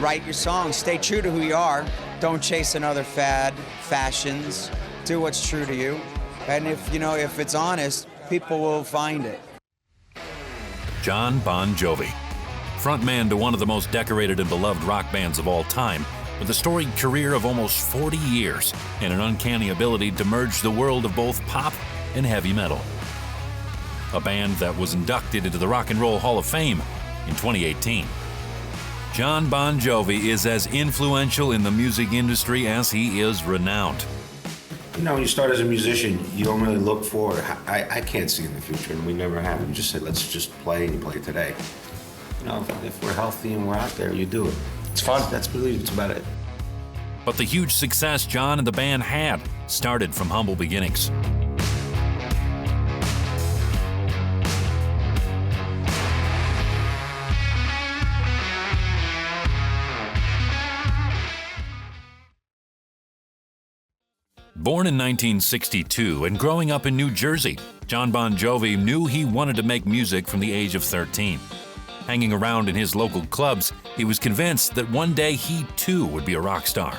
write your songs. Stay true to who you are. Don't chase another fad, fashions. Do what's true to you. And if it's honest, people will find it. John Bon Jovi, frontman to one of the most decorated and beloved rock bands of all time, with a storied career of almost 40 years and an uncanny ability to merge the world of both pop and heavy metal. A band that was inducted into the Rock and Roll Hall of Fame in 2018. John Bon Jovi is as influential in the music industry as he is renowned. When you start as a musician, you don't really look forward. I can't see in the future, and we never have. You just say, let's just play, and you play today. If we're healthy and we're out there, you do it. It's fun. That's about it. But the huge success John and the band had started from humble beginnings. Born in 1962 and growing up in New Jersey, John Bon Jovi knew he wanted to make music from the age of 13. Hanging around in his local clubs, he was convinced that one day he too would be a rock star.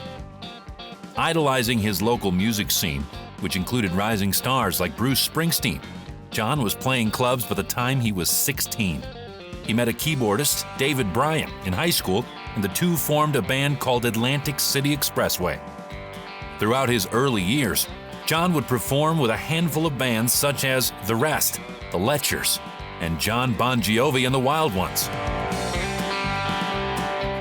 Idolizing his local music scene, which included rising stars like Bruce Springsteen, John was playing clubs by the time he was 16. He met a keyboardist, David Bryan, in high school, and the two formed a band called Atlantic City Expressway. Throughout his early years, John would perform with a handful of bands such as The Rest, The Letchers, and John Bon Jovi and the Wild Ones.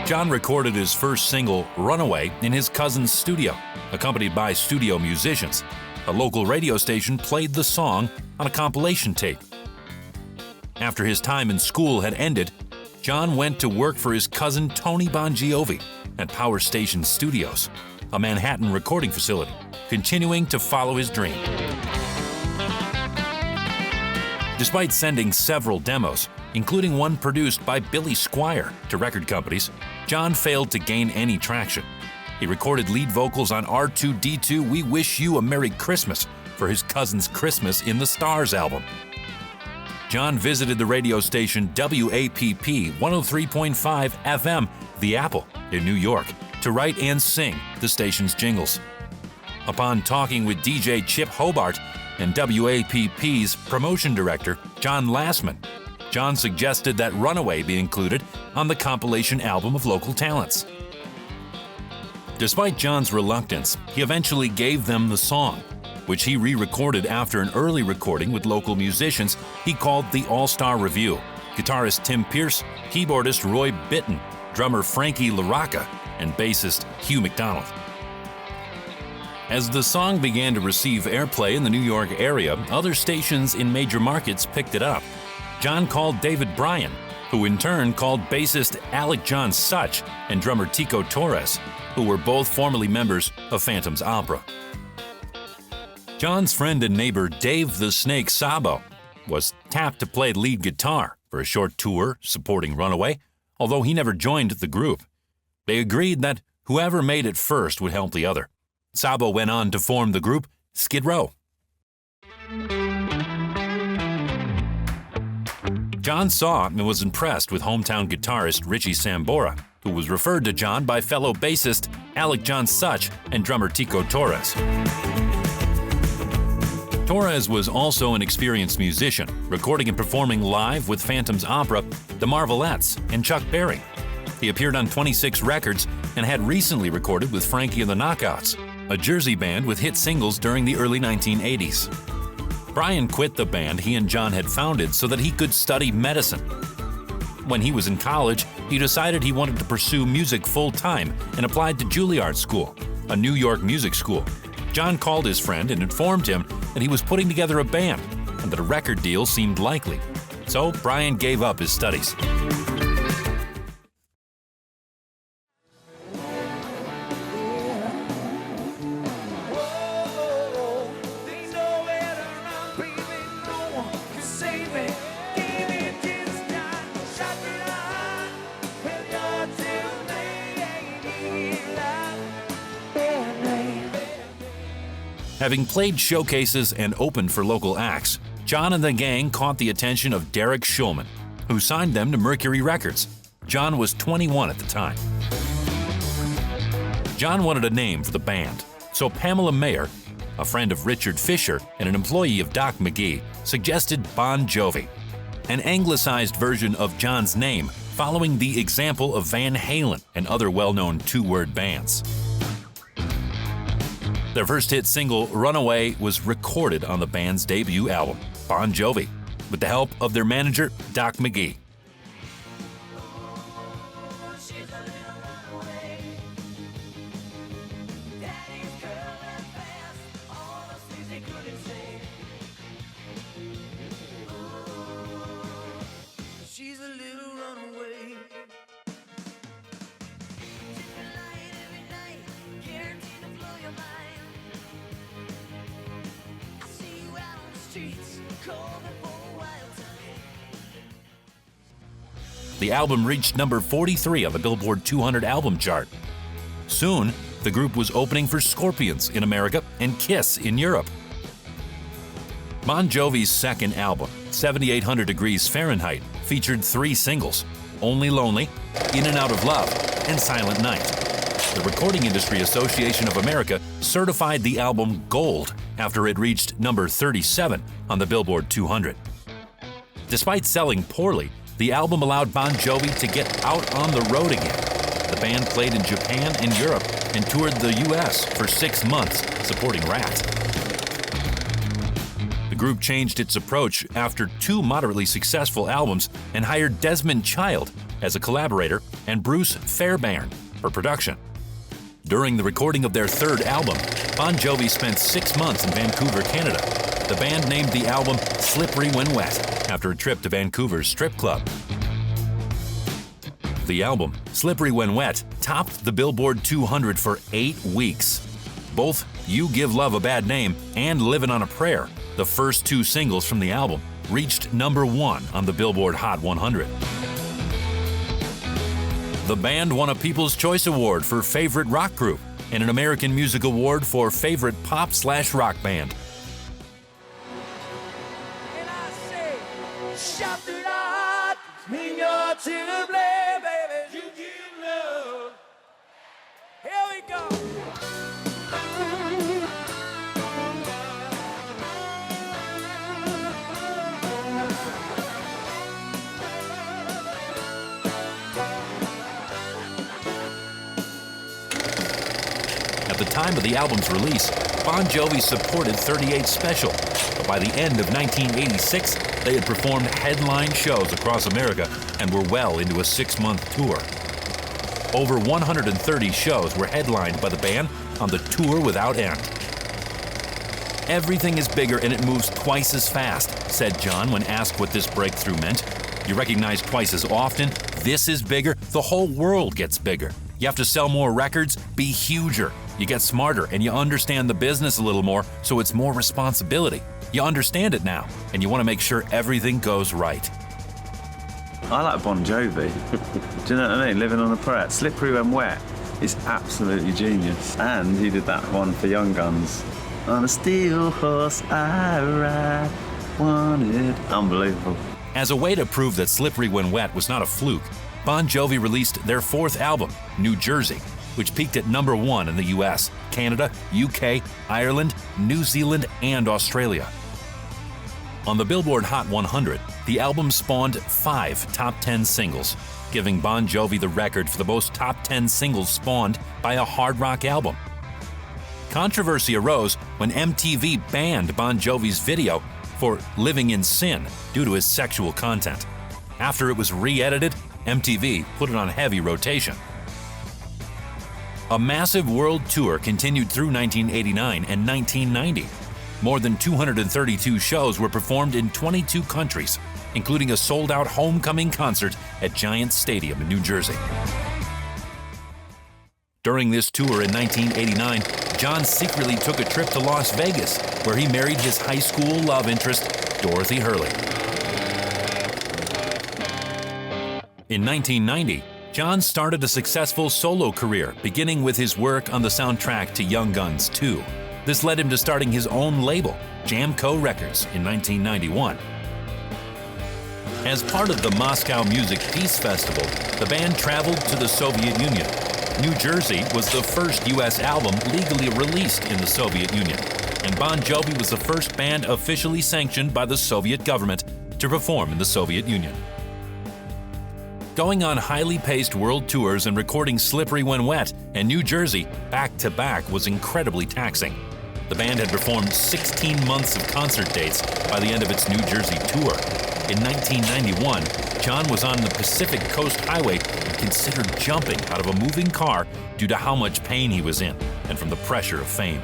John recorded his first single, Runaway, in his cousin's studio, accompanied by studio musicians. A local radio station played the song on a compilation tape. After his time in school had ended, John went to work for his cousin Tony Bon Jovi at Power Station Studios, a Manhattan recording facility, continuing to follow his dream. Despite sending several demos, including one produced by Billy Squier, to record companies, John failed to gain any traction. He recorded lead vocals on R2-D2 We Wish You a Merry Christmas for his cousin's Christmas in the Stars album. John visited the radio station WAPP 103.5 FM, The Apple, in New York, to write and sing the station's jingles. Upon talking with DJ Chip Hobart and WAPP's promotion director, John Lassman, John suggested that Runaway be included on the compilation album of local talents. Despite John's reluctance, he eventually gave them the song, which he re-recorded after an early recording with local musicians he called the All-Star Review, guitarist Tim Pierce, keyboardist Roy Bittan, drummer Frankie LaRocca, and bassist Hugh McDonald. As the song began to receive airplay in the New York area, other stations in major markets picked it up. John called David Bryan, who in turn called bassist Alec John Such and drummer Tico Torres, who were both formerly members of Phantom's Opera. John's friend and neighbor Dave the Snake Sabo was tapped to play lead guitar for a short tour supporting Runaway, although he never joined the group. They agreed that whoever made it first would help the other. Sabo went on to form the group Skid Row. John saw and was impressed with hometown guitarist Richie Sambora, who was referred to John by fellow bassist Alec John Such and drummer Tico Torres. Torres was also an experienced musician, recording and performing live with Phantom's Opera, The Marvelettes, and Chuck Berry. He appeared on 26 records and had recently recorded with Frankie and the Knockouts, a Jersey band with hit singles during the early 1980s. Bryan quit the band he and John had founded so that he could study medicine. When he was in college, he decided he wanted to pursue music full-time and applied to Juilliard School, a New York music school. John called his friend and informed him that he was putting together a band and that a record deal seemed likely. So Bryan gave up his studies. Having played showcases and opened for local acts, John and the gang caught the attention of Derek Shulman, who signed them to Mercury Records. John was 21 at the time. John wanted a name for the band, so Pamela Mayer, a friend of Richard Fisher and an employee of Doc McGee, suggested Bon Jovi, an anglicized version of John's name following the example of Van Halen and other well-known two-word bands. Their first hit single, Runaway, was recorded on the band's debut album, Bon Jovi, with the help of their manager, Doc McGee. The album reached number 43 on the Billboard 200 album chart. Soon, the group was opening for Scorpions in America and Kiss in Europe. Bon Jovi's second album, 7800 Degrees Fahrenheit, featured 3 singles: Only Lonely, In and Out of Love, and Silent Night. The Recording Industry Association of America certified the album gold after it reached number 37 on the Billboard 200. Despite selling poorly, the album allowed Bon Jovi to get out on the road again. The band played in Japan and Europe and toured the U.S. for 6 months, supporting Rat. The group changed its approach after 2 moderately successful albums and hired Desmond Child as a collaborator and Bruce Fairbairn for production. During the recording of their third album, Bon Jovi spent 6 months in Vancouver, Canada. The band named the album Slippery When Wet after a trip to Vancouver's strip club. The album, Slippery When Wet, topped the Billboard 200 for 8 weeks. Both You Give Love a Bad Name and Livin' on a Prayer, the first 2 singles from the album, reached number 1 on the Billboard Hot 100. The band won a People's Choice Award for Favorite Rock Group and an American Music Award for Favorite Pop/Rock Band. Shout it out, mean you're to blame, baby. You give love. Here we go. At the time of the album's release, Bon Jovi supported 38 Special, but by the end of 1986, they had performed headline shows across America and were well into a 6-month tour. Over 130 shows were headlined by the band on the tour without end. "Everything is bigger and it moves twice as fast," said John when asked what this breakthrough meant. "You recognize twice as often. This is bigger. The whole world gets bigger. You have to sell more records, be huger. You get smarter and you understand the business a little more, so it's more responsibility. You understand it now, and you want to make sure everything goes right." I like Bon Jovi. Do you know what I mean? Living on a Prayer. Slippery When Wet is absolutely genius. And he did that one for Young Guns. On a steel horse I ride, wanted. Unbelievable. As a way to prove that Slippery When Wet was not a fluke, Bon Jovi released their 4th album, New Jersey, which peaked at number 1 in the US, Canada, UK, Ireland, New Zealand, and Australia. On the Billboard Hot 100, the album spawned 5 top 10 singles, giving Bon Jovi the record for the most top 10 singles spawned by a hard rock album. Controversy arose when MTV banned Bon Jovi's video for Living in Sin due to his sexual content. After it was re-edited, MTV put it on heavy rotation. A massive world tour continued through 1989 and 1990. More than 232 shows were performed in 22 countries, including a sold-out homecoming concert at Giant Stadium in New Jersey. During this tour in 1989, John secretly took a trip to Las Vegas, where he married his high school love interest, Dorothy Hurley. In 1990, John started a successful solo career, beginning with his work on the soundtrack to Young Guns 2. This led him to starting his own label, Jamco Records, in 1991. As part of the Moscow Music Peace Festival, the band traveled to the Soviet Union. New Jersey was the first U.S. album legally released in the Soviet Union, and Bon Jovi was the first band officially sanctioned by the Soviet government to perform in the Soviet Union. Going on highly paced world tours and recording Slippery When Wet and New Jersey back-to-back was incredibly taxing. The band had performed 16 months of concert dates by the end of its New Jersey tour. In 1991, John was on the Pacific Coast Highway and considered jumping out of a moving car due to how much pain he was in and from the pressure of fame,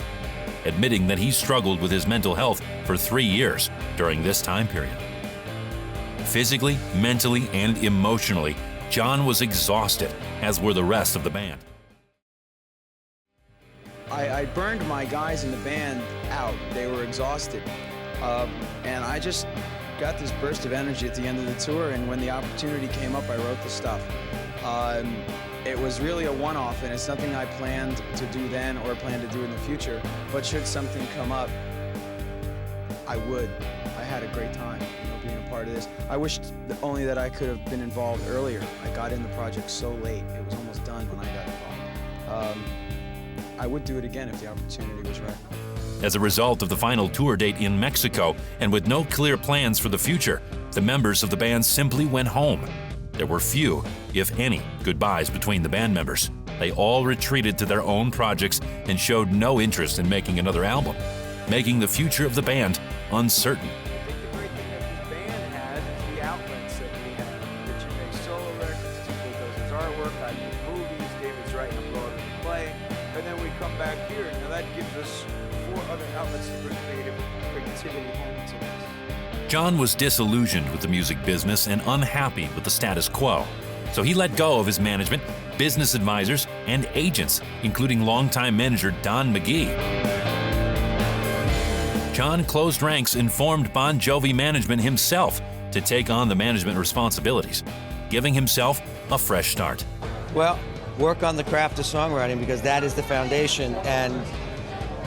admitting that he struggled with his mental health for 3 years during this time period. Physically, mentally, and emotionally, John was exhausted, as were the rest of the band. I burned my guys in the band out. They were exhausted. And I just got this burst of energy at the end of the tour, and when the opportunity came up, I wrote the stuff. It was really a one-off, and it's nothing I planned to do then or plan to do in the future. But should something come up, I would. I had a great time, being a part of this. I wished only that I could have been involved earlier. I got in the project so late. It was almost done when I got involved. I would do it again if the opportunity was right. As a result of the final tour date in Mexico, and with no clear plans for the future, the members of the band simply went home. There were few, if any, goodbyes between the band members. They all retreated to their own projects and showed no interest in making another album, making the future of the band uncertain. I think the great thing that this band had is the outlets that we have. That you make solo records, Tito does his artwork, I do movies, David's writing a Broadway play, and then we come back here. Now that gives us 4 other outlets to bring creativity home to us. John was disillusioned with the music business and unhappy with the status quo. So he let go of his management, business advisors, and agents, including longtime manager Don McGee. John closed ranks and formed Bon Jovi management himself to take on the management responsibilities, giving himself a fresh start. Well, work on the craft of songwriting, because that is the foundation, and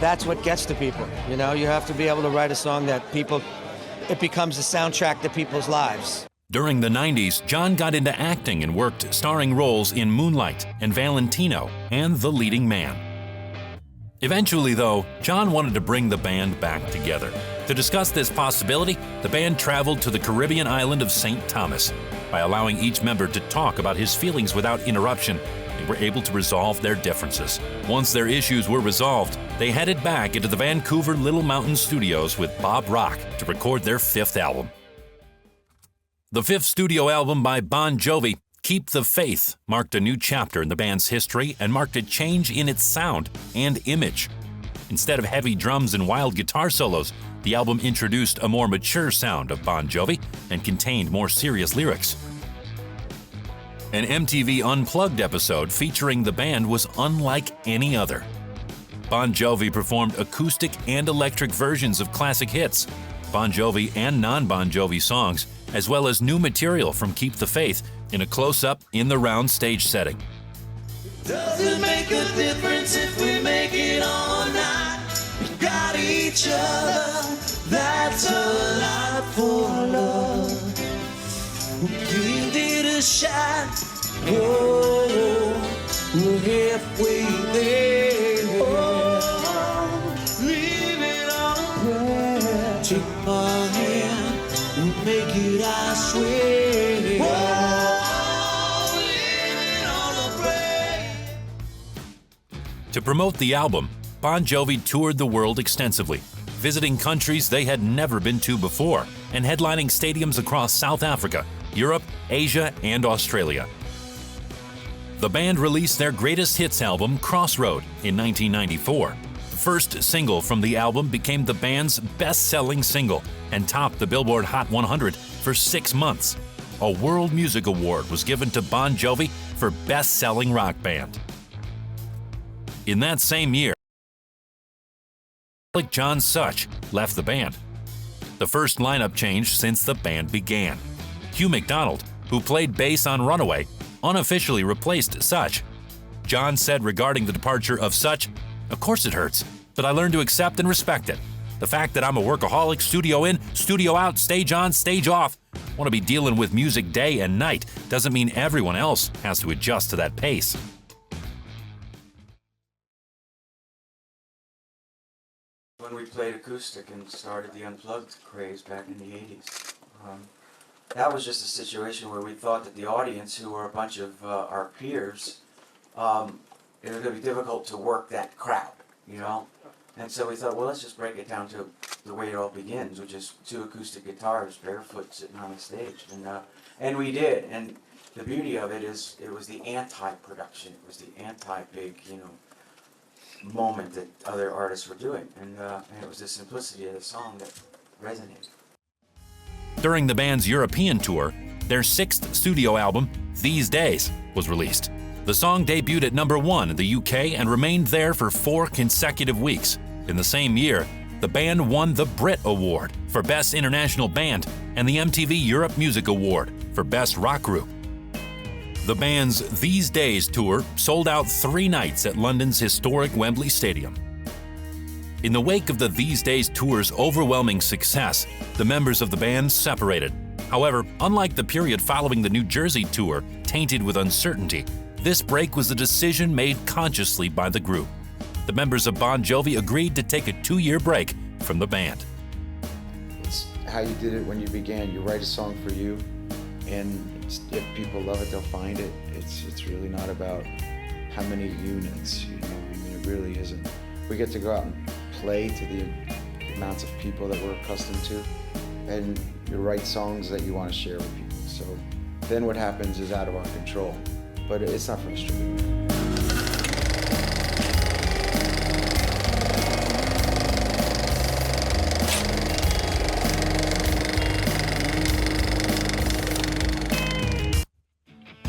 that's what gets to people. You know, you have to be able to write a song that it becomes a soundtrack to people's lives. During the 90s, John got into acting and worked starring roles in Moonlight and Valentino and The Leading Man. Eventually, though, John wanted to bring the band back together. To discuss this possibility, the band traveled to the Caribbean island of St. Thomas. By allowing each member to talk about his feelings without interruption, they were able to resolve their differences. Once their issues were resolved, they headed back into the Vancouver Little Mountain Studios with Bob Rock to record their 5th album. The 5th studio album by Bon Jovi, Keep the Faith, marked a new chapter in the band's history and marked a change in its sound and image. Instead of heavy drums and wild guitar solos, the album introduced a more mature sound of Bon Jovi and contained more serious lyrics. An MTV Unplugged episode featuring the band was unlike any other. Bon Jovi performed acoustic and electric versions of classic hits, Bon Jovi and non-Bon Jovi songs, as well as new material from Keep the Faith in a close-up, in-the-round stage setting. Does it make a difference if we make it all night? We got each other, that's a lot for love. Give it a shot, whoa, we're halfway there. Oh, leave it on a prayer. Take my hand, we'll make it, I swear. Whoa, leave it on a prayer. To promote the album, Bon Jovi toured the world extensively, visiting countries they had never been to before and headlining stadiums across South Africa, Europe, Asia, and Australia. The band released their greatest hits album, Crossroad, in 1994. The first single from the album became the band's best-selling single and topped the Billboard Hot 100 for 6 months. A World Music Award was given to Bon Jovi for Best-Selling Rock Band. In that same year, John Such left the band. The first lineup change since the band began. Hugh McDonald, who played bass on Runaway, unofficially replaced Such. John said regarding the departure of Such, "Of course it hurts, but I learned to accept and respect it. The fact that I'm a workaholic, studio in, studio out, stage on, stage off, want to be dealing with music day and night, doesn't mean everyone else has to adjust to that pace." played acoustic and started the Unplugged craze back in the 80s. That was just a situation where we thought that the audience, who were a bunch of our peers, it was going to be difficult to work that crowd, you know? And so we thought, well, let's just break it down to the way it all begins, which is 2 acoustic guitars, barefoot, sitting on the stage. And we did. And the beauty of it is it was the anti-production. It was the anti-big, you know, moment that other artists were doing. And it was the simplicity of the song that resonated. During the band's European tour, their 6th studio album, These Days, was released. The song debuted at #1 in the UK and remained there for 4 consecutive weeks. In the same year, the band won the Brit Award for Best International Band and the MTV Europe Music Award for Best Rock Group. The band's These Days tour sold out 3 nights at London's historic Wembley Stadium. In the wake of the These Days tour's overwhelming success, the members of the band separated. However, unlike the period following the New Jersey tour, tainted with uncertainty, this break was a decision made consciously by the group. The members of Bon Jovi agreed to take a 2-year break from the band. It's how you did it when you began. You write a song for you, and if people love it, they'll find it. It's really not about how many units, you know. I mean, it really isn't. We get to go out and play to the amounts of people that we're accustomed to, and you write songs that you want to share with people. So then what happens is out of our control, but it's not frustrating.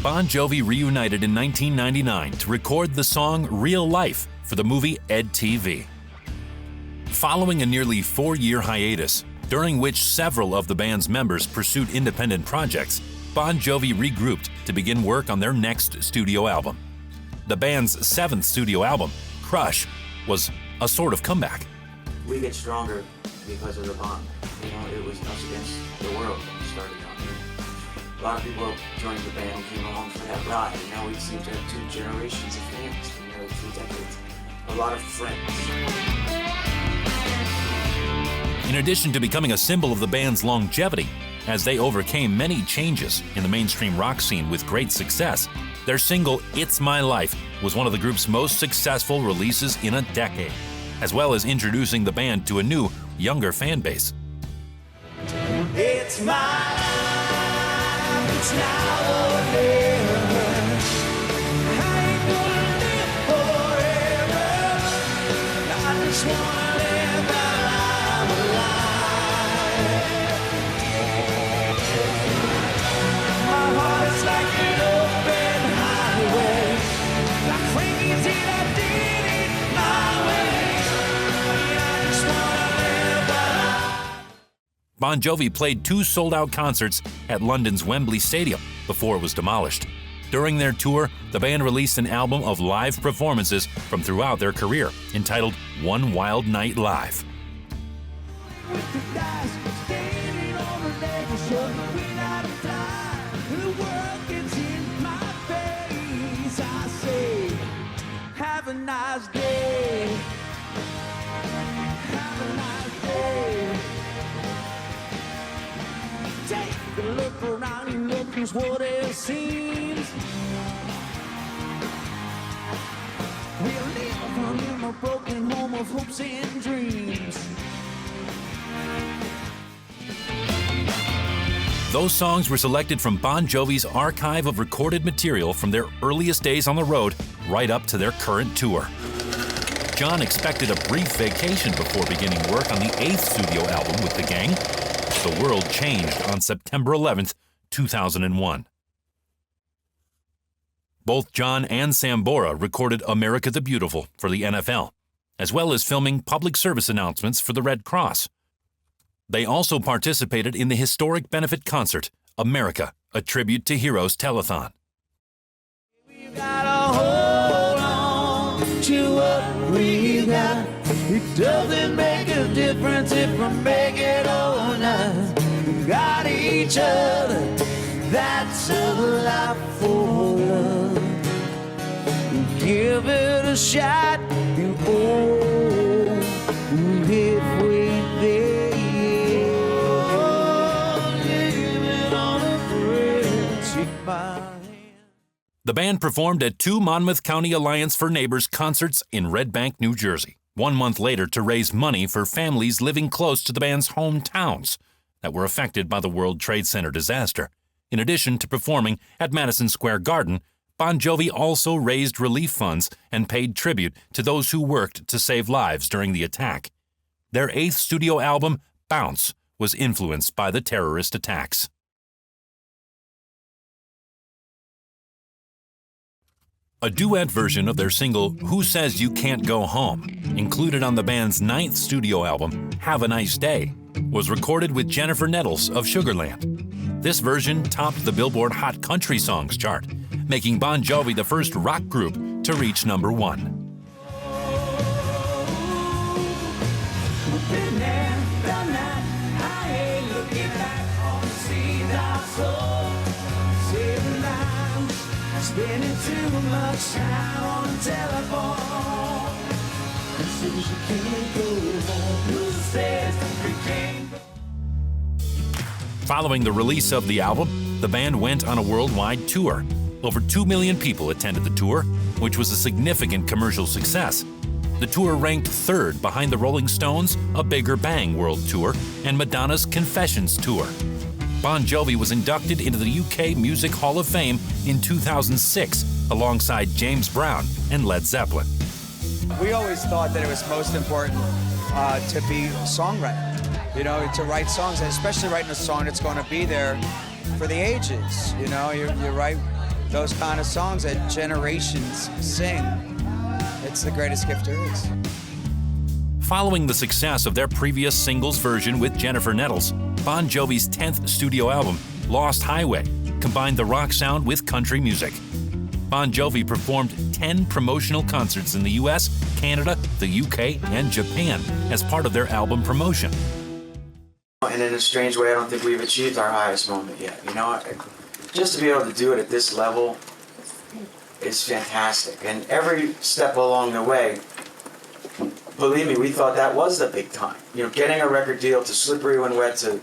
Bon Jovi reunited in 1999 to record the song Real Life for the movie Ed TV. Following a nearly 4-year hiatus, during which several of the band's members pursued independent projects, Bon Jovi regrouped to begin work on their next studio album. The band's 7th studio album, Crush, was a sort of comeback. We get stronger because of the bond. You know, it was us against the world when we started out here. A lot of people joined the band and came along for that ride, and now we seem to have 2 generations of fans for nearly 3 decades. A lot of friends. In addition to becoming a symbol of the band's longevity, as they overcame many changes in the mainstream rock scene with great success, their single It's My Life was one of the group's most successful releases in a decade, as well as introducing the band to a new, younger fan base. It's my life, it's now or never. I ain't gonna live forever. I just wanna live while I'm alive. My heart is like an open highway. Like crazy, I did it my way. I just wanna live while I'm Bon Jovi played 2 sold-out concerts at London's Wembley Stadium before it was demolished. During their tour, the band released an album of live performances from throughout their career, entitled One Wild Night Live. Have a nice day. Have a nice day. Take a look around and look is what it seems. We live in a broken home of hopes and dreams. Those songs were selected from Bon Jovi's archive of recorded material from their earliest days on the road right up to their current tour. John expected a brief vacation before beginning work on the 8th studio album with the gang. The world changed on September 11th, 2001. Both John and Sambora recorded America the Beautiful for the NFL, as well as filming public service announcements for the Red Cross. They also participated in the historic benefit concert, America, a Tribute to Heroes Telethon. We've gotta hold on to what we got. It doesn't make a difference if we make it or not. We got each other, that's a lot for love. Give it a shot, you hit The band performed at 2 Monmouth County Alliance for Neighbors concerts in Red Bank, New Jersey, 1 month later to raise money for families living close to the band's hometowns that were affected by the World Trade Center disaster. In addition to performing at Madison Square Garden, Bon Jovi also raised relief funds and paid tribute to those who worked to save lives during the attack. Their 8th studio album, Bounce, was influenced by the terrorist attacks. A duet version of their single, Who Says You Can't Go Home, included on the band's 9th studio album, Have a Nice Day, was recorded with Jennifer Nettles of Sugarland. This version topped the Billboard Hot Country Songs chart, making Bon Jovi the first rock group to reach number 1. Spending too much time on the telephone. Says you can't go home. Who says you can't go? Following the release of the album, the band went on a worldwide tour. Over 2 million people attended the tour, which was a significant commercial success. The tour ranked 3rd behind the Rolling Stones' A Bigger Bang World Tour and Madonna's Confessions Tour. Bon Jovi was inducted into the UK Music Hall of Fame in 2006 alongside James Brown and Led Zeppelin. We always thought that it was most important to be a songwriter, you know, to write songs, and especially writing a song that's going to be there for the ages. You know, you write those kind of songs that generations sing. It's the greatest gift there is. Following the success of their previous singles version with Jennifer Nettles, Bon Jovi's 10th studio album, Lost Highway, combined the rock sound with country music. Bon Jovi performed 10 promotional concerts in the US, Canada, the UK, and Japan as part of their album promotion. And in a strange way, I don't think we've achieved our highest moment yet. You know, just to be able to do it at this level is fantastic. And every step along the way, believe me, we thought that was the big time. You know, getting a record deal, to Slippery When Wet, to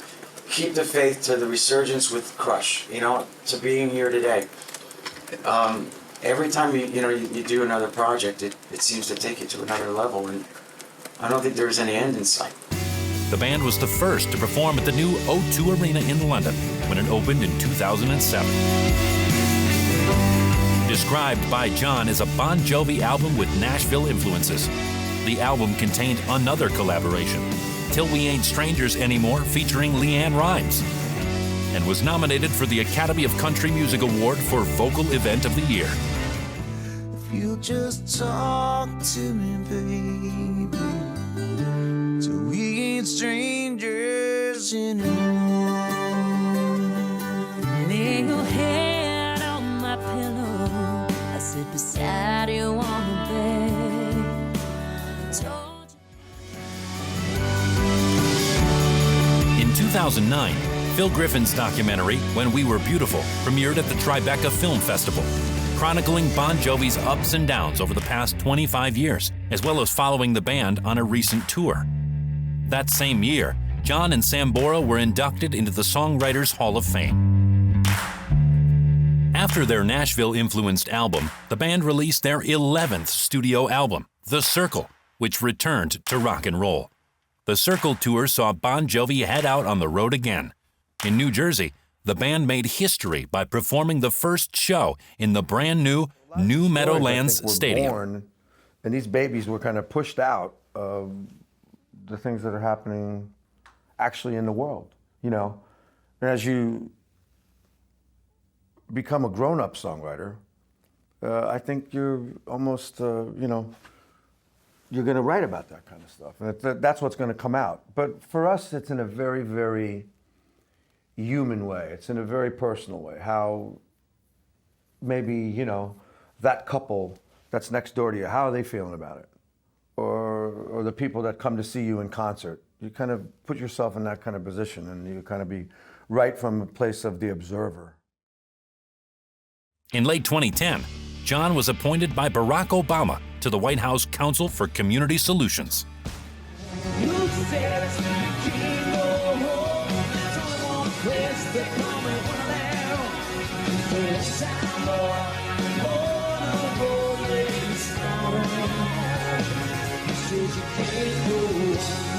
Keep the Faith, to the resurgence with Crush, you know, to being here today. Every time you do another project, it seems to take you to another level, and I don't think there's any end in sight. The band was the first to perform at the new O2 Arena in London when it opened in 2007. Described by John as a Bon Jovi album with Nashville influences, the album contained another collaboration, Till We Ain't Strangers Anymore, featuring Leanne Rimes, and was nominated for the Academy of Country Music Award for Vocal Event of the Year. If you just talk to me, baby, till we ain't strangers anymore. Lay your head on my pillow, I sit beside you on the bed. In 2009, Phil Griffin's documentary, When We Were Beautiful, premiered at the Tribeca Film Festival, chronicling Bon Jovi's ups and downs over the past 25 years, as well as following the band on a recent tour. That same year, John and Sambora were inducted into the Songwriters Hall of Fame. After their Nashville-influenced album, the band released their 11th studio album, The Circle, which returned to rock and roll. The Circle tour saw Bon Jovi head out on the road again. In New Jersey, the band made history by performing the first show in the brand new Meadowlands Stadium. Born, and these babies were kind of pushed out of the things that are happening actually in the world, you know. And as you become a grown-up songwriter, I think you're almost, you're going to write about that kind of stuff. And that's what's going to come out. But for us, it's in a very, very human way. It's in a very personal way. How maybe, that couple that's next door to you, how are they feeling about it? Or the people that come to see you in concert. You kind of put yourself in that kind of position, and you kind of be right from a place of the observer. In late 2010, John was appointed by Barack Obama to the White House Council for Community Solutions. time, boy. Born on a rolling stone. Who says you can't go?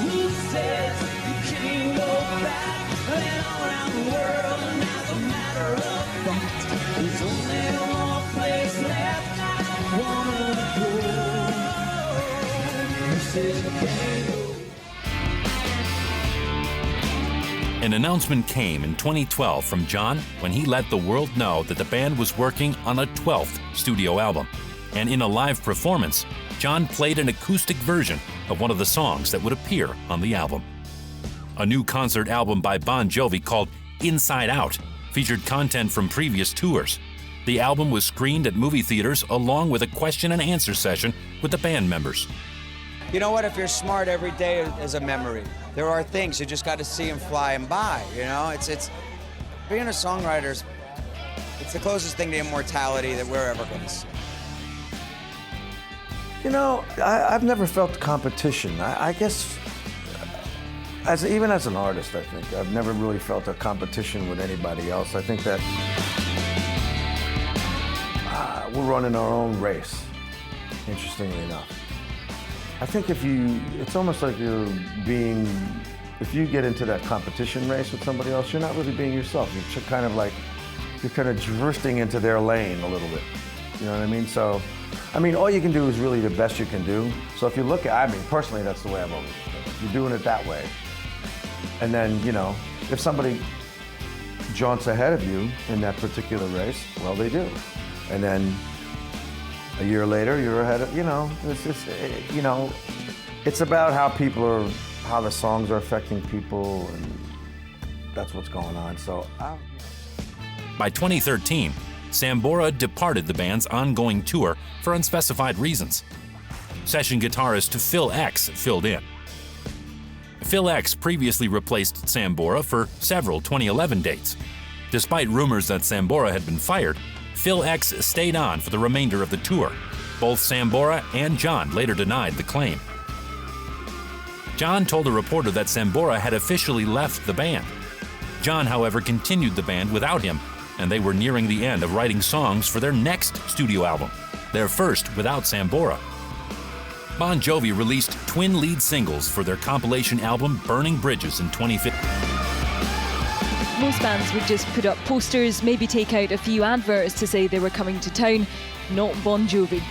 Who says you can't go back? Been around the world, and as a matter of fact, there's only one place left. Wanna go? Who says you can't go? An announcement came in 2012 from John when he let the world know that the band was working on a 12th studio album. And in a live performance, John played an acoustic version of one of the songs that would appear on the album. A new concert album by Bon Jovi called Inside Out featured content from previous tours. The album was screened at movie theaters along with a question and answer session with the band members. You know what? If you're smart, every day is a memory. There are things you just got to see them flying by. You know, it's being a songwriter. It's the closest thing to immortality that we're ever going to see. You know, I've never felt competition. I guess, even as an artist, I think I've never really felt a competition with anybody else. I think that we're running our own race. Interestingly enough. I think it's almost like if you get into that competition race with somebody else, you're not really being yourself. You're kind of drifting into their lane a little bit. You know what I mean? So, all you can do is really the best you can do. So if you look at, personally, that's the way I've always been. If you're doing it that way, and then, if somebody jaunts ahead of you in that particular race, well, they do. And then a year later, you're ahead of, it's just, it's about how the songs are affecting people, and that's what's going on. So, By 2013, Sambora departed the band's ongoing tour for unspecified reasons. Session guitarist Phil X filled in. Phil X previously replaced Sambora for several 2011 dates. Despite rumors that Sambora had been fired, Phil X stayed on for the remainder of the tour. Both Sambora and John later denied the claim. John told a reporter that Sambora had officially left the band. John, however, continued the band without him, and they were nearing the end of writing songs for their next studio album, their first without Sambora. Bon Jovi released twin lead singles for their compilation album Burning Bridges in 2015. Most bands would just put up posters, maybe take out a few adverts to say they were coming to town. Not Bon Jovi.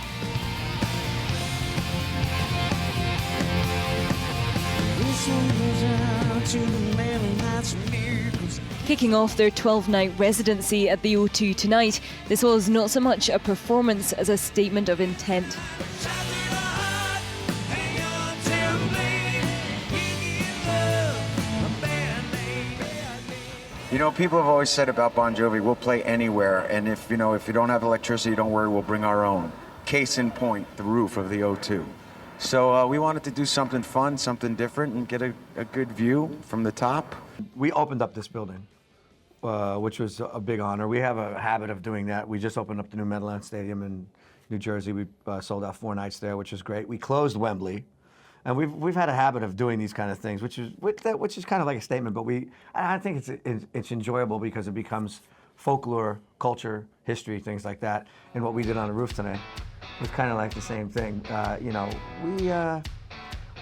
Kicking off their 12-night residency at the O2 tonight, this was not so much a performance as a statement of intent. You know, people have always said about Bon Jovi, we'll play anywhere, and if you don't have electricity, don't worry, we'll bring our own. Case in point, the roof of the O2. So we wanted to do something fun, something different, and get a good view from the top. We opened up this building, which was a big honor. We have a habit of doing that. We just opened up the new Meadowlands Stadium in New Jersey. We sold out 4 nights there, which is great. We closed Wembley. And we've had a habit of doing these kind of things, which is kind of like a statement. But I think it's enjoyable because it becomes folklore, culture, history, things like that. And what we did on the roof tonight was kind of like the same thing.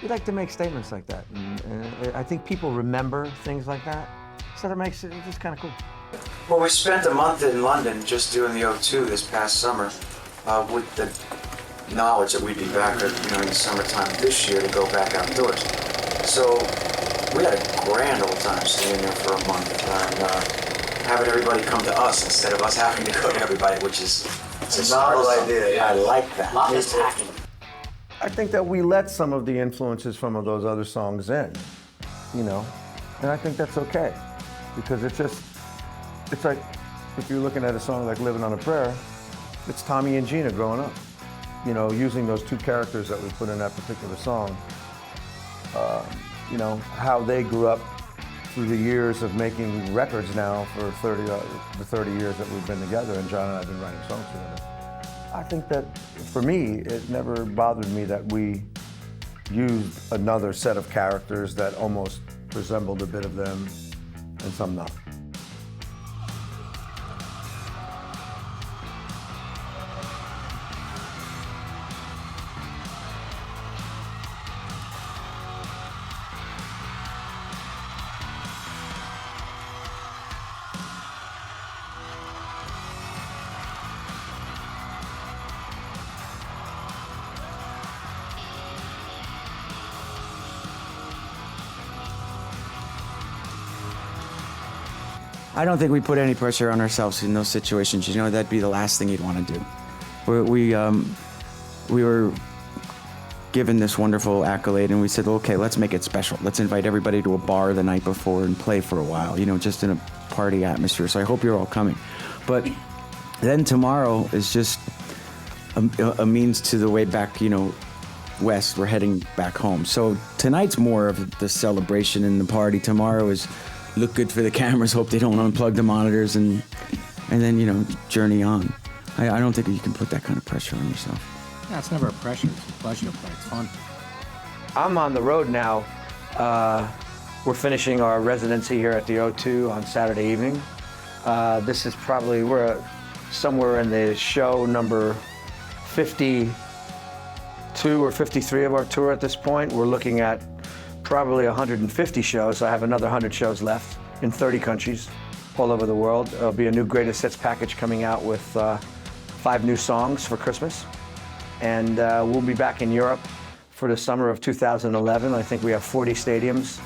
We like to make statements like that, and I think people remember things like that. So that makes it just kind of cool. Well, we spent a month in London just doing the O2 this past summer with the knowledge that we'd be back in the summertime this year to go back outdoors. So we had a grand old time staying there for a month and having everybody come to us instead of us having to go to everybody, which is a novel idea. Yeah, I like that. It's hacking. I think that we let some of the influences from those other songs in, and I think that's okay, because it's like if you're looking at a song like Livin on a Prayer, it's Tommy and Gina growing up. Using those 2 characters that we put in that particular song, how they grew up through the years of making records now for the 30 years that we've been together, and John and I have been writing songs together. I think that, for me, it never bothered me that we used another set of characters that almost resembled a bit of them, and some not. I don't think we put any pressure on ourselves in those situations. You know, that'd be the last thing you'd want to do. We were given this wonderful accolade, and we said, okay, let's make it special. Let's invite everybody to a bar the night before and play for a while, you know, just in a party atmosphere. So I hope you're all coming. But then tomorrow is just a means to the way back, you know, west. We're heading back home. So tonight's more of the celebration and the party. Tomorrow is look good for the cameras, hope they don't unplug the monitors, and then, you know, journey on. I don't think you can put that kind of pressure on yourself. Yeah, it's never a pressure. It's a pleasure to play. It's fun. I'm on the road now. We're finishing our residency here at the O2 on Saturday evening. This is probably, we're somewhere in the show number 52 or 53 of our tour at this point. We're looking at probably 150 shows. I have another 100 shows left in 30 countries all over the world. There'll be a new greatest hits package coming out with 5 new songs for Christmas. And we'll be back in Europe for the summer of 2011. I think we have 40 stadiums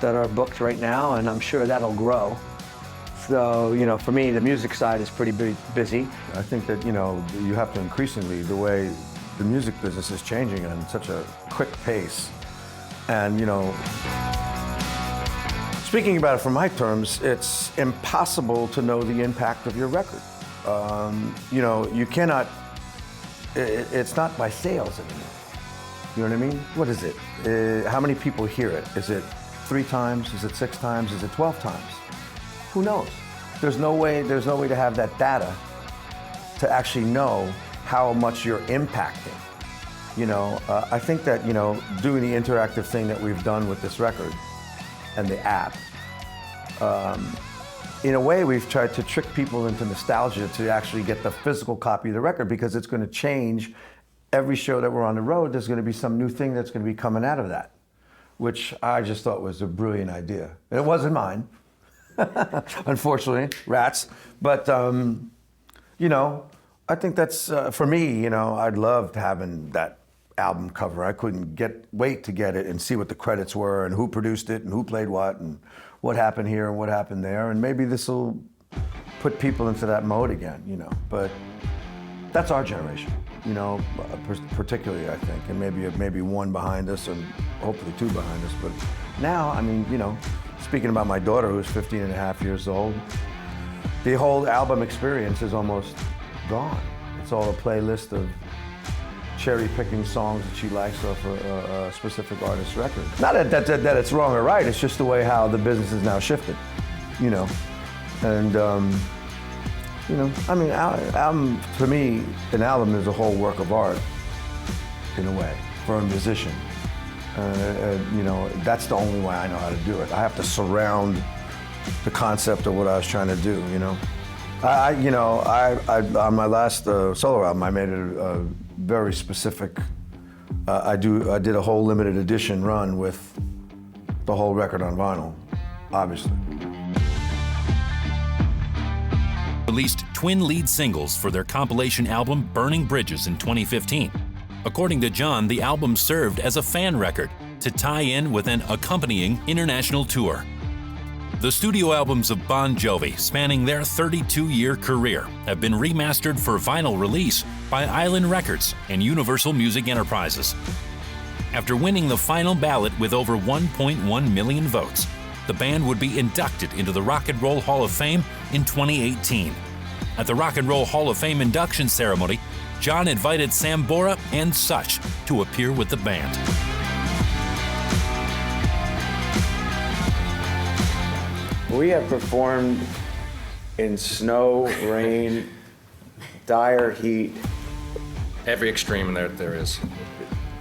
that are booked right now, and I'm sure that'll grow. So, you know, for me, the music side is pretty busy. I think that, you know, you have to increasingly, the way the music business is changing at such a quick pace. And, you know, speaking about it from my terms, it's impossible to know the impact of your record. You know, you cannot, it's not by sales anymore. You know what I mean? What is it? How many people hear it? Is it 3 times? Is it 6 times? Is it 12 times? Who knows? There's no way to have that data to actually know how much you're impacting. You know, I think that, you know, doing the interactive thing that we've done with this record and the app, in a way we've tried to trick people into nostalgia to actually get the physical copy of the record, because it's going to change every show that we're on the road. There's going to be some new thing that's going to be coming out of that, which I just thought was a brilliant idea. It wasn't mine, unfortunately, rats. But, you know, I think that's, for me, you know, I'd loved having that album cover. I couldn't wait to get it and see what the credits were and who produced it and who played what and what happened here and what happened there. And maybe this will put people into that mode again, you know. But that's our generation, you know, particularly, I think. And maybe one behind us and hopefully 2 behind us. But now, I mean, you know, speaking about my daughter who's 15 and a half years old, the whole album experience is almost gone. It's all a playlist of cherry-picking songs that she likes off a specific artist's record. Not that it's wrong or right, it's just the way how the business is now shifted, you know. And, you know, I mean, album, to me, an album is a whole work of art, in a way, for a musician. You know, that's the only way I know how to do it. I have to surround the concept of what I was trying to do, you know. On my last solo album, I made it a very specific. I did a whole limited edition run with the whole record on vinyl, obviously. Released twin lead singles for their compilation album Burning Bridges in 2015. According to John, the album served as a fan record to tie in with an accompanying international tour. The studio albums of Bon Jovi, spanning their 32-year career, have been remastered for vinyl release by Island Records and Universal Music Enterprises. After winning the final ballot with over 1.1 million votes, the band would be inducted into the Rock and Roll Hall of Fame in 2018. At the Rock and Roll Hall of Fame induction ceremony, John invited Sambora and Such to appear with the band. We have performed in snow, rain, dire heat. Every extreme there is.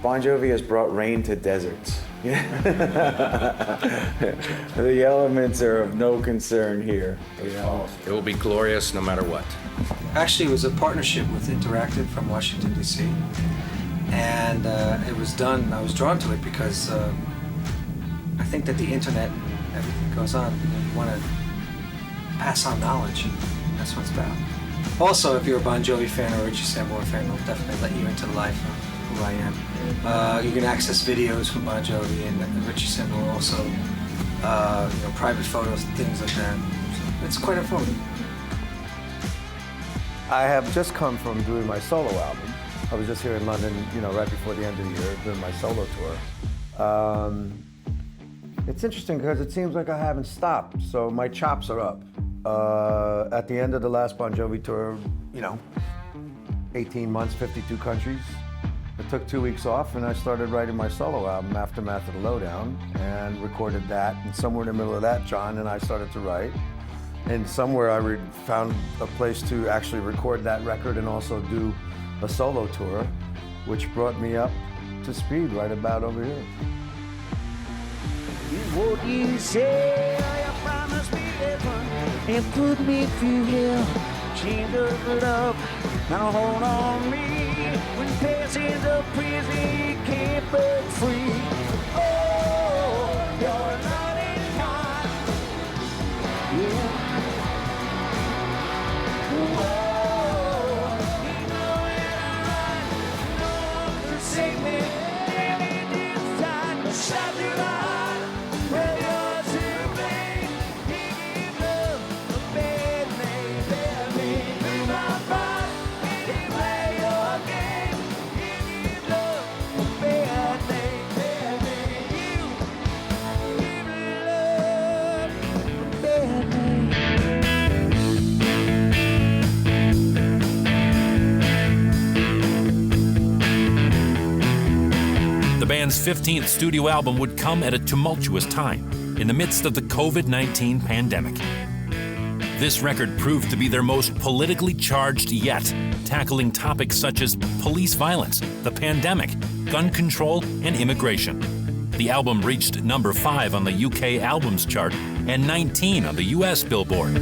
Bon Jovi has brought rain to deserts. The elements are of no concern here. You know? It will be glorious no matter what. Actually, it was a partnership with Interactive from Washington, D.C. And it was done, I was drawn to it because I think that the internet, everything goes on. You want to pass on knowledge. That's what it's about. Also, if you're a Bon Jovi fan or a Richie Sambora fan, it'll definitely let you into the life of who I am. You can access videos from Bon Jovi and Richie Sambora, also, you know, private photos and things like that. So it's quite informative. I have just come from doing my solo album. I was just here in London, you know, right before the end of the year, doing my solo tour. It's interesting because it seems like I haven't stopped, so my chops are up. At the end of the last Bon Jovi tour, you know, 18 months, 52 countries. I took 2 weeks off and I started writing my solo album, Aftermath of the Lowdown, and recorded that. And somewhere in the middle of that, John and I started to write. And somewhere I found a place to actually record that record and also do a solo tour, which brought me up to speed right about over here. What you say, you promised me heaven and put me through hell. Chained up, now hold on me. When passing the prison, you can't break free. Oh, you're not in time. Yeah. Whoa, you know it right. No one can save me. Baby, this time, shut your eyes. The band's 15th studio album would come at a tumultuous time, in the midst of the COVID-19 pandemic. This record proved to be their most politically charged yet, tackling topics such as police violence, the pandemic, gun control, and immigration. The album reached number 5 on the UK Albums Chart and 19 on the US Billboard.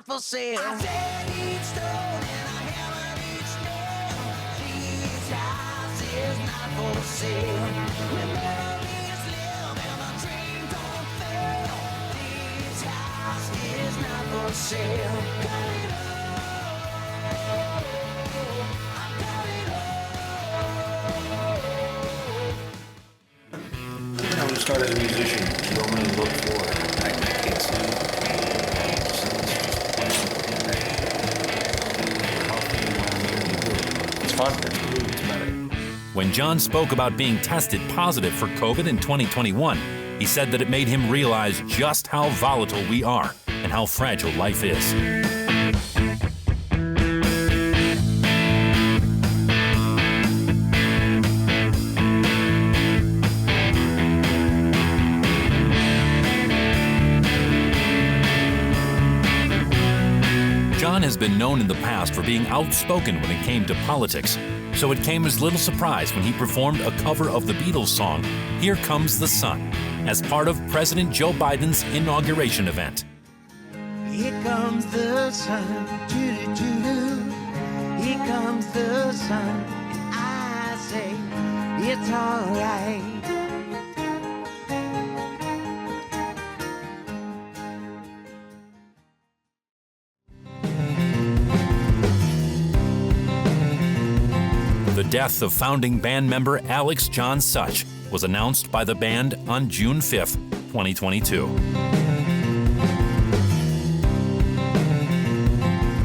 For sale. I said each stone and I hammered each nail. This house is not for sale. When memories live and my dreams don't fail. This house is not for sale. Cut it off. I cut it off. You know, when you start as a musician, you only look for it. I can't see it. When John spoke about being tested positive for COVID in 2021, he said that it made him realize just how volatile we are and how fragile life is. John has been known in the past for being outspoken when it came to politics, so it came as little surprise when he performed a cover of the Beatles song, Here Comes the Sun, as part of President Joe Biden's inauguration event. Here comes the sun, doo-doo-doo-doo. Here comes the sun, and I say it's all right. The death of founding band member Alex John Such was announced by the band on June 5th, 2022.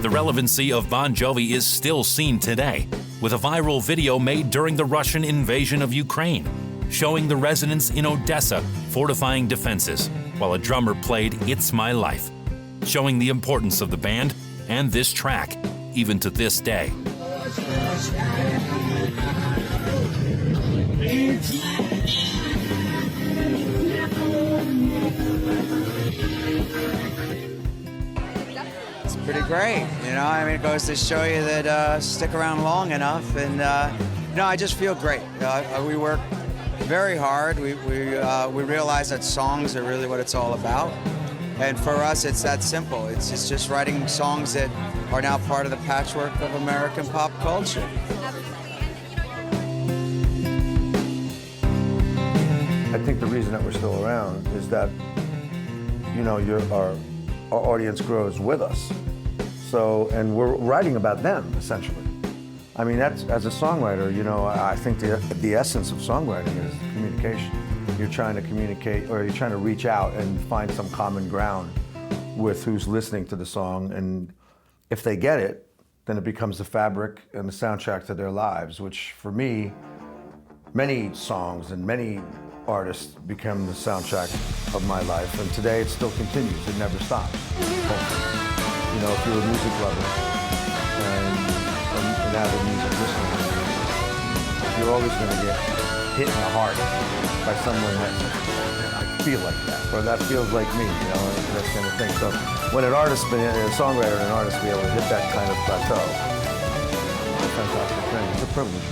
The relevancy of Bon Jovi is still seen today, with a viral video made during the Russian invasion of Ukraine, showing the residents in Odessa fortifying defenses, while a drummer played It's My Life, showing the importance of the band and this track, even to this day. It's pretty great, you know. I mean, it goes to show you that stick around long enough, and you know, I just feel great. We work very hard. We realize that songs are really what it's all about, and for us, it's that simple. It's just writing songs that are now part of the patchwork of American pop culture. I think the reason that we're still around is that you know, our audience grows with us. So, and we're writing about them, essentially. I mean, that's, as a songwriter, you know, I think the essence of songwriting is communication. You're trying to communicate, or you're trying to reach out and find some common ground with who's listening to the song, and if they get it, then it becomes the fabric and the soundtrack to their lives, which for me, many songs and many artists become the soundtrack of my life, and today it still continues, it never stops. You know, if you're a music lover and an avid music listener, you're always going to get hit in the heart by someone that I feel like that, or that feels like me, you know, that kind of thing. So when a songwriter and an artist be able to hit that kind of plateau, it's a fantastic thing. It's a privilege.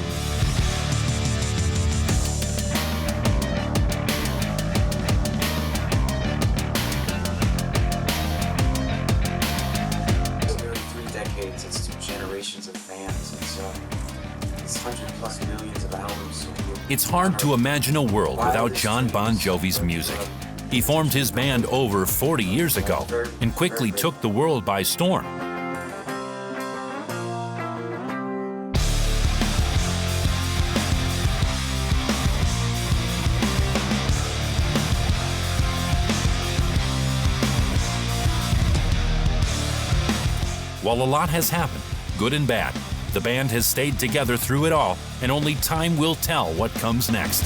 It's 2 generations of fans, and so it's 100+ millions of albums. It's hard to imagine a world without John Bon Jovi's music. He formed his band over 40 years ago and quickly took the world by storm. While a lot has happened, good and bad, the band has stayed together through it all, and only time will tell what comes next.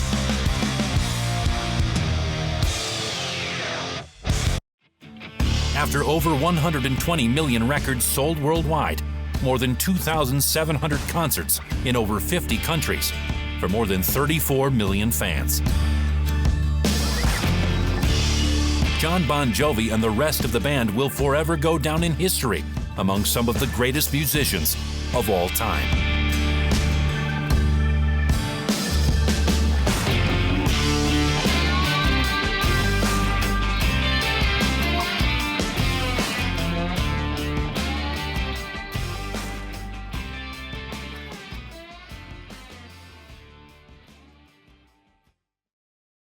After over 120 million records sold worldwide, more than 2,700 concerts in over 50 countries, for more than 34 million fans. John Bon Jovi and the rest of the band will forever go down in history among some of the greatest musicians of all time.